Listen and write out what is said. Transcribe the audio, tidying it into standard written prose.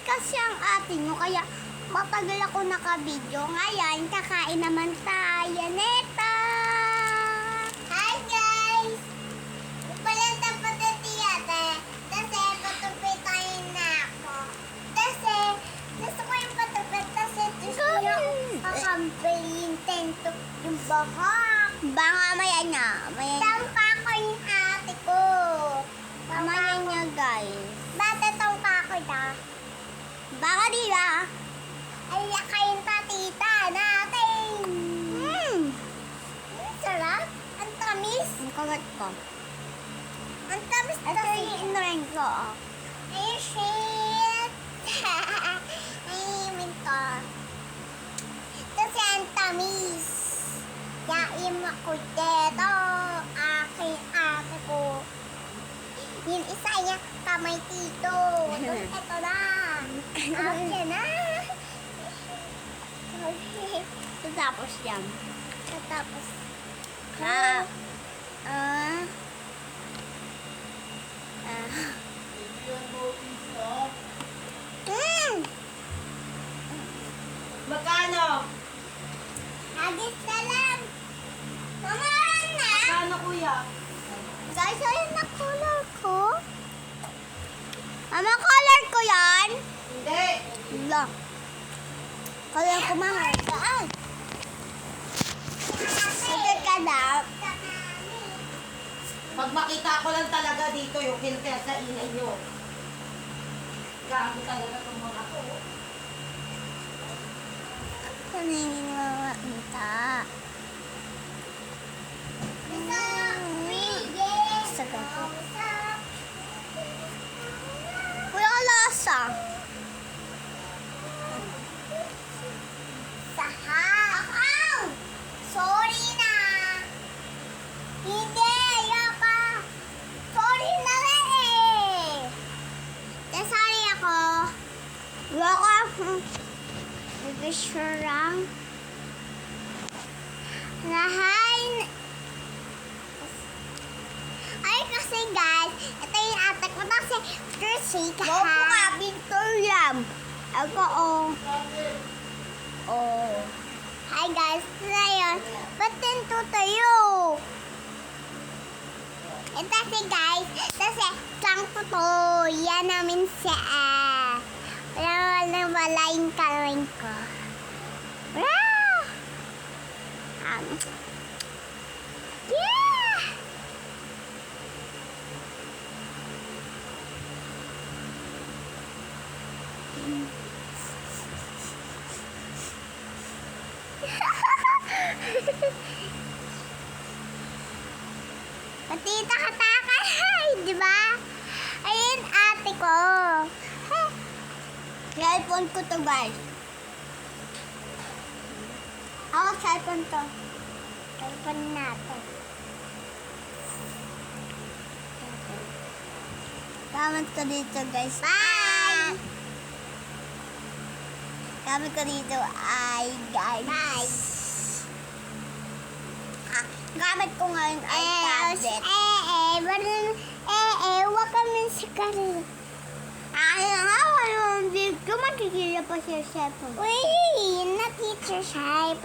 kasi ang ate nyo, kaya matagal ako nakabidyo. Ngayon, kakain naman tayo nito. Hi guys! Palang dapat na tiyate. Kasi patupitayin na ako. Kasi gusto ko yung patupit. Kasi gusto ko yung kakambilin tento yung bahak. Baka maya niya. Tangka ko yung ate ko. Mamaya niya guys. Ba't itong kako na? Baka di ba? Ay, lakayin pa tita natin. Sarap. Ang tamis. Ang kagat ko. Ang tamis na ito yung inurain ko. Ay, shit. Ay, minto. Kasi ang tamis. Yaim ako dito. Ate ko. Yung isa niya, kamay tito. Tapos ito na. Akin na. Tapos yan. Tapos. Magkano? Agis na lang. Mamaran na. Magkano kuya? Guys, ayun na color ko. Mama, color ko yan? Hindi. Wala. Color ko mahal. Saan? Sige ka na. Pag makita ko lang talaga dito yung kilkil sa ingay nyo. Gago talaga itong mga to. Kaningin mga mita. Wala lasa. Sahang! Sorry na. Hindi, yaka. Sorry na rin eh. Sorry ako. Yaka. Nag-sure lang. Lahain. Ay, kasi guys, ito yung ate ko kasi Thursday ka ha. Bobo ka, Victoriam. Ako, Hi guys, na yun. Ba't tinto tayo? Ito kasi guys, kasi sangko to. Yan namin siya. Wala yung kalawin ko. Yeah! Patita kataka, di ba? Ayun, ate ko. Cellphone ko to, guys. Ako, cellphone to. Cellphone natin. Comment ko dito, guys. Bye! Comment ko dito ay, guys. Bye! Gamit ko ngayon ay tablet. Wag kami si Karina. Ay, nga, walang video. Makikita pa siya cellphone. Uy, na teacher siya.